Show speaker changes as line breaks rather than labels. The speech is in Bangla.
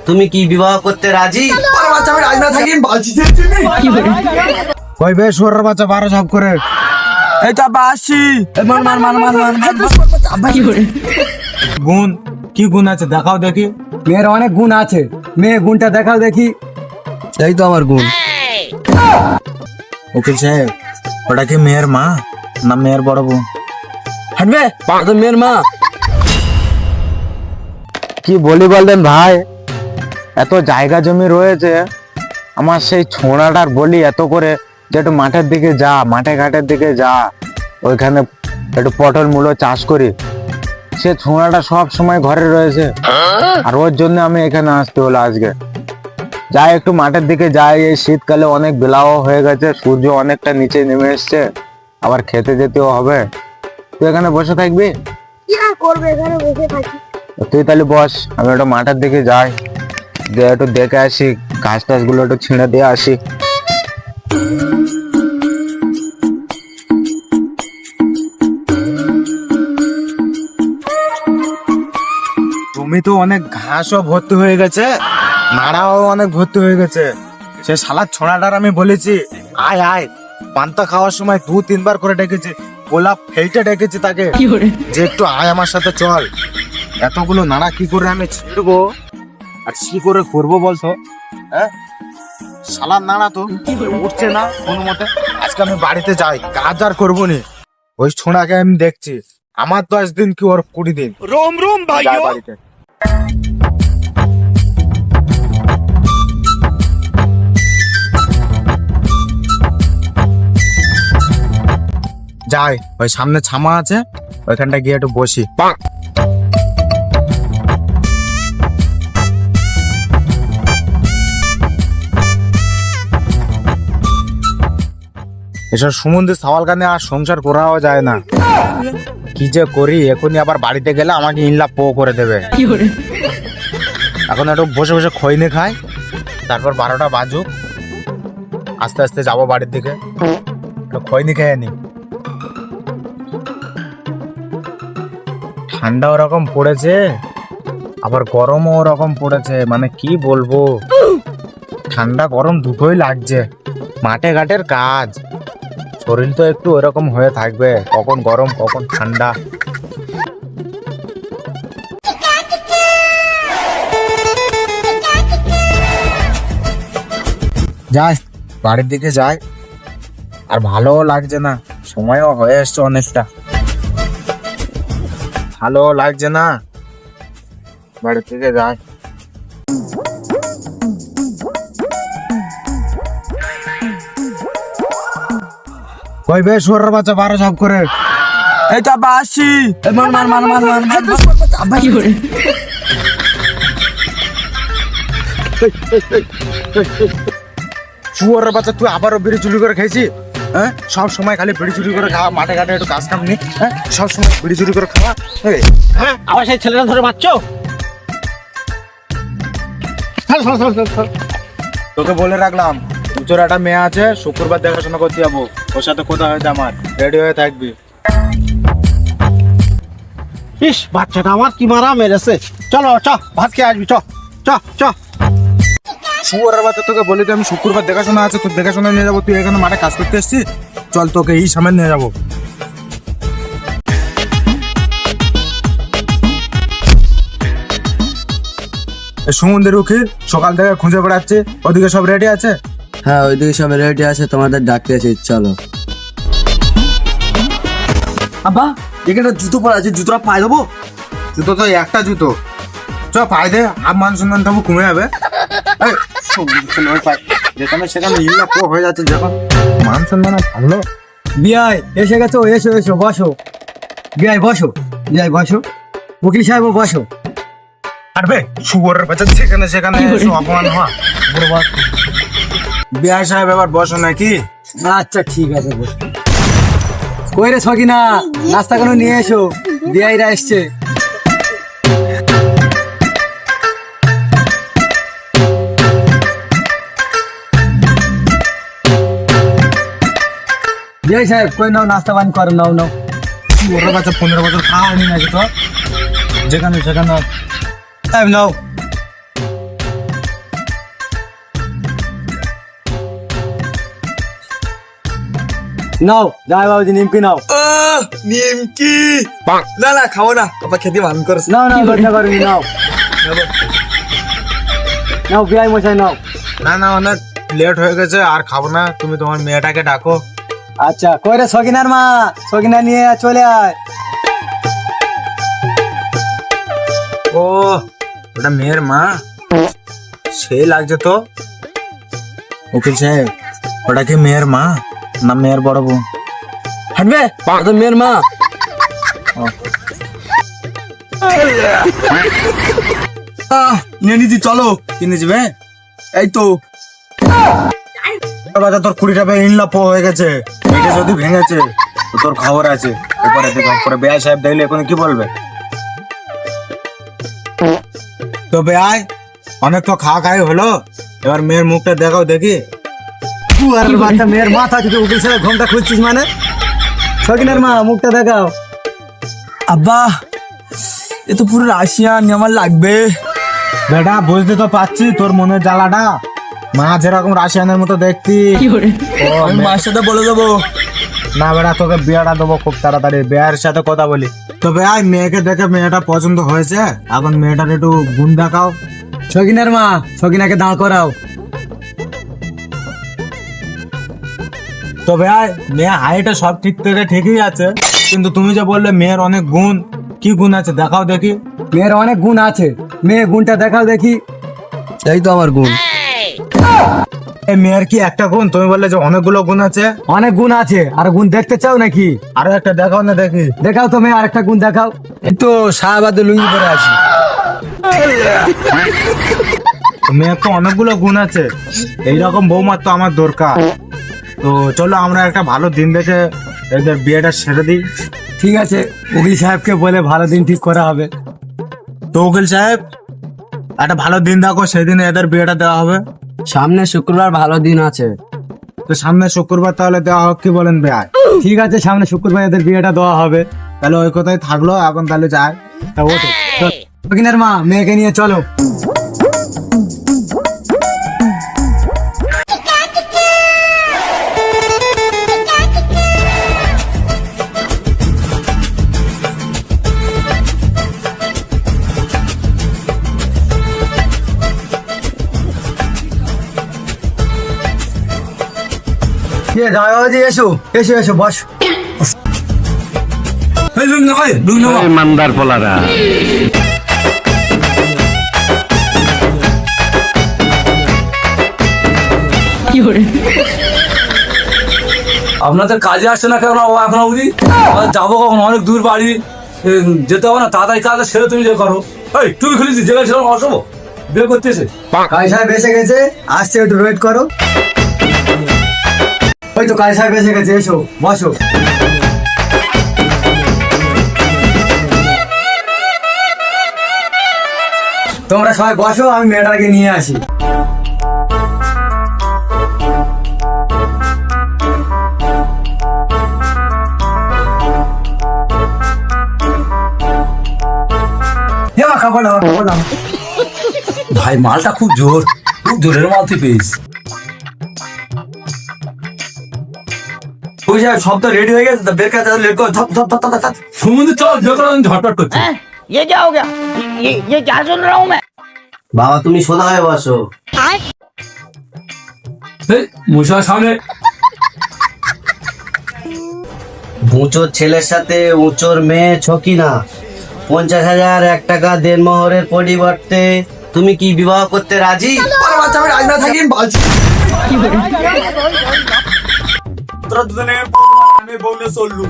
তুমি কি বিবাহ করতে রাজি?
কই বে শুয়োরের বাচ্চা 12 সব করে।
এই তো আব্বা আসছি। মার মার মার মার মার আব্বা কি করে?
গুণ কি গুণ আছে দেখাও দেখি। মেয়ের অনেক গুণ আছে, মেয়ে গুণটা দেখাও দেখি।
এই তো আমার গুণ।
উকিল সাহেব, ওটা কি মেয়ের মা না মেয়ের বড় বোন?
হাঁটবে তো মেয়ের মা।
কি বলি বললেন ভাই, এত জায়গা জমি রয়েছে, আমার সেই ছোঁড়াটার বলি এত করে যে একটু মাঠের দিকে যা, মাঠে ঘাটের দিকে যা, ওইখানে একটু পটল মূলো চাষ করি। সে ছোঁড়াটা সব সময় ঘরে রয়েছে, আর ওর জন্য আমি এখানে আসতে হলো আজকে। যাই একটু মাঠের দিকে যাই, এই শীতকালে অনেক বেলাও হয়ে গেছে, সূর্য অনেকটা নিচে নেমে এসছে, আবার খেতে যেতেও হবে। তুই এখানে বসে থাকবি?
কি আর করবে, এখানে বসে থাকি।
তুই তাহলে বস, আমি একটু মাঠের দিকে যাই, গিয়ে একটু দেখে আসি, ঘাস টাস গুলো একটু ছিঁড়ে দিয়ে আসি।
তুমি তো অনেক ঘাসও ভর্তি হয়ে গেছে, নাড়াও অনেক ভর্তি হয়ে গেছে। সে শালা ছোড়াটার আমি বলেছি আয় আয়, পান্তা খাওয়ার সময় 2-3 বার করে ডেকেছি, গোলাপ ফেলতে ডেকেছি তাকে যে একটু আয় আমার সাথে চল। এতগুলো নাড়া কি করে আমি ছিঁড়বো আর কি করে করবো বলতো? হ্যাঁ, শালার নাড়া তো উঠছে না কোনো মতে। আজকে আমি বাড়িতে যাই, কাজ আর করবো নি। ওই ছোড়াকে আমি দেখছি, আমার 10 দিন কি ওর 20 দিন।
রোম রোম
যাই বাড়িতে। যাই, ওই সামনে ছামা আছে, ওইখানটা গিয়ে একটু বসি। এসব সম্বন্ধে সওয়াল কানে আর সংসার করাও যায় না। কি যে করি, এখনই আবার বাড়িতে গেলে আমাকে ইনলা পো করে দেবে। এখন একটু বসে বসে খৈনি খাই, তারপর 12টা বাজুক, আস্তে আস্তে যাবো বাড়ির দিকে, একটু খৈনি খেয়ে নি। ঠান্ডা ওরকম পড়েছে, আবার গরমও ওরকম পড়েছে, মানে কি বলবো, ঠান্ডা গরম দুটোই লাগছে। মাঠে ঘাটের কাজ, শরীর তো একটু ওরকম হয়ে থাকবে, কখন গরম কখন ঠান্ডা। যাই বাড়ির দিকে যাই, আর ভালোও লাগছে না, সময়ও হয়ে এসছে অনেকটা, ভালো লাগছে না, বাড়ির থেকে যাই। কই বে শুয়োরের বাচ্চা 12 সব করে।
এই তো আব্বা আসছি। মার মার মার মার মার আব্বা কি করে?
শুয়োরের বাচ্চা, তুই আবারও বিড়ি চুরি করে খেয়েছি? হ্যাঁ, সব সময় খালি বিড়ি চুরি করে খাওয়া, মাঠে ঘাটে একটু কাজ কাম নেই, হ্যাঁ, সব সময় বিড়ি চুরি করে খাওয়া।
হ্যাঁ, আবার সেই ছেলেটা ধরে মারছো?
তোকে বলে রাখলাম, দুচোর একটা মেয়ে আছে, শুক্রবার দেখাশোনা করতে যাবো, ওর সাথে কথা হয়েছে আমার, রেডি হয়ে থাকবি।
ইস, বাচ্চাটা আমার কি মারা মেরেছে। চলো চ, ভাত খেয়ে আসবি, চ চ চ।
শুয়োরের বাচ্চা, তোকে বলি তো আমি শুক্রবার দেখাশোনা আছে, তোর দেখাশোনা নিয়ে যাবো, তুই এখানে মাঠে কাজ করতে এসছিস, চল তোকে এই সামনে নিয়ে যাবো। সমুদ্রের উকিল সকাল থেকে খুঁজে বেড়াচ্ছে, ওদিকে সব রেডি আছে?
হ্যাঁ, ওইদিকে সব রেডি আছে, তোমাদের ডাকতে আছি, চলো। আব্বা এখানে জুতো পরা আছে, জুতোটা পায়ে দেবো?
জুতো তো একটা জুতো, চ পায়ে দে, আর মান সম্মান তবু কমে যাবে। এই, যেখানে সেখানে ইল্লা পো হয়ে যাচ্ছে, যখন মান সম্মান থাকলো।
বিআই এসে গেছো, এসো এসো বসো। বিআই বসো, বিআই বসো, উকিল সাহেব বসো।
আরে শুয়োরের বাচ্চা, সেখানে সেখানে এসো, অপমান হওয়া বলবার। বিআই সাহেব এবার বসো নাকি?
আচ্ছা ঠিক আছে বসো। কই রে সকিনা, নাস্তা কেন নিয়ে এসো, বিআইরা এসছে। বিআই সাহেব কই নাও, নাস্তা পানি করো, নাও নাও।
শুয়োরের বাচ্চা 15 বছর খাওয়া হয়নি নাকি তো? যেখানে সেখানে নাও।
নাও যাই বাবুজি নিমকি নাও।
নিমকি না না খাবো না, বাবা খেতে ভালো করেছে।
নাও নাও লজ্জা করবি, নাও নাও বিয়াই মশাই নাও।
না না, অনেক লেট হয়ে গেছে, আর খাবো না, তুমি তোমার মেয়েটাকে ডাকো।
আচ্ছা কই রে সকিনার মা, সকিনা নিয়ে চলে আয়।
ও ওটা মেয়ের মা, সেই লাগছে তো। উকিল সাহেব, ওটা কি মেয়ের মা না মেয়ের বড় বোন?
হাঁটবে তো মেয়ের মা। নিয়ে নিচ্ছি, চলো।
কিনে যাবে?
এই তো
বাবা, তোর 20 টাকা ইনলাপ হয়ে গেছে, এটা যদি ভেঙেছে তো তোর খবর আছে। উপরে দেখো, উপরে বেআই সাহেব দেখলে এখন কি বলবে? তো বেআই, অনেক তো খাওয়া খাই হলো, এবার মেয়ের মুখটা দেখাও দেখি।
আর বাচ্চা মেয়ের মাথা থেকে উকিল সাহেব ঘোমটা খুঁজছিস মানে? সকিনার মা মুখটা দেখাও।
আব্বা এ তো পুরো রাশিয়ান, আমার লাগবে।
বেটা বুঝতে তো পাচ্ছি তোর মনের জ্বালাটা, মা যেরকম রাশিয়ানের মতো দেখতি।
আমি মার সাথে বলে দেবো।
না বেটা, তোকে বিয়েটা দেবো খুব তাড়াতাড়ি, বিয়ের সাথে কথা বলি। তো বেআই, মেয়েকে দেখে মেয়েটা পছন্দ হয়েছে, এখন মেয়েটার একটু গুণ দেখাও।
সকিনার মা, সকিনাকে দাঁড় করাও।
তো ভাই, মেয়ে হাইটে সব ঠিক থেকে ঠিকই আছে, কিন্তু তুমি যে বললে মেয়ের অনেক গুণ, কি গুণ আছে দেখাও দেখি।
মেয়ের অনেক গুণ আছে, মেয়ে গুণটা দেখাও দেখি।
এই তো আমার গুণ।
এই মেয়ের কি একটা গুণ? তুমি বললে যে অনেকগুলো গুণ আছে।
অনেক গুণ আছে, আর গুণ দেখতে চাও নাকি?
আরো একটা দেখাও না দেখি।
দেখাও তো মেয়ে, আরেকটা গুণ দেখাও।
এই তো শাহবাদে লুঙ্গি পরে আছি।
মেয়ের তো অনেকগুলো গুণ আছে, এইরকম বৌমার তো আমার দরকার। তো চলো আমরা একটা ভালো দিন দেখে এদের বিয়েটা সেরে দিই।
ঠিক আছে, উকিল সাহেবকে বলে ভালো দিন ঠিক করা হবে।
তো উকিল সাহেব, একটা ভালো দিন দেখো, সেদিন এদের বিয়েটা দেওয়া হবে।
সামনে শুক্রবার ভালো দিন আছে।
তো সামনে শুক্রবার তাহলে দেওয়া হোক, কি বলেন ভাই?
ঠিক আছে, সামনে শুক্রবার এদের বিয়েটা দেওয়া হবে।
তাহলে ওই কথাই থাকলো, এখন তাহলে যাই। তা ওঠো।
সকিনার মা, মেয়েকে নিয়ে চলো। বাবাজি এসো এসো এসো, বস।
এই লুঙ্গি ভাই, লুঙ্গি নাও।
মান্দার পোলারা।
আপনাদের কাজে আসছে না কেন ও এখন অবধি? যাবো কখন, অনেক দূর বাড়ি, যেতে হবে না? তাড়াতাড়ি কাজটা সেরে তুমি যে করো। এই তুমি খুলেছি জেলায় ছিলাম, অসবো বিয়ে করতেছে।
কাজী সাহেব এসে গেছে, আসছে, একটু ওয়েট করো। ওই তো কাজী সাহেব এসে গেছে, এসো বসো। তোমরা সবাই বসো, আমি মেয়েটাকে নিয়ে আসি।
ভাই মালটা খুব জোর, খুব জোরের মাল তুই পেয়েছিস। ওই সাহেব সব তো রেডি হয়ে গেছে, বের কাছে লেট কর। সমুদ্র চল, যে কোনো ঝটপট করছি।
ये क्या हो गया? ये क्या सुन रहा हूँ मैं?
বাবা তুমি সোজা হয়ে বসো।
মশার সামনে
উঁচোর ছেলের সাথে উঁচোর মেয়ে ছকিনা 50,000 টাকা দেনমোহরের পরিবর্তে তুমি কি বিবাহ করতে রাজি?
আমি রাজি না থাকি বলছি। তোরা দুজনে আমি বউলে চললুম।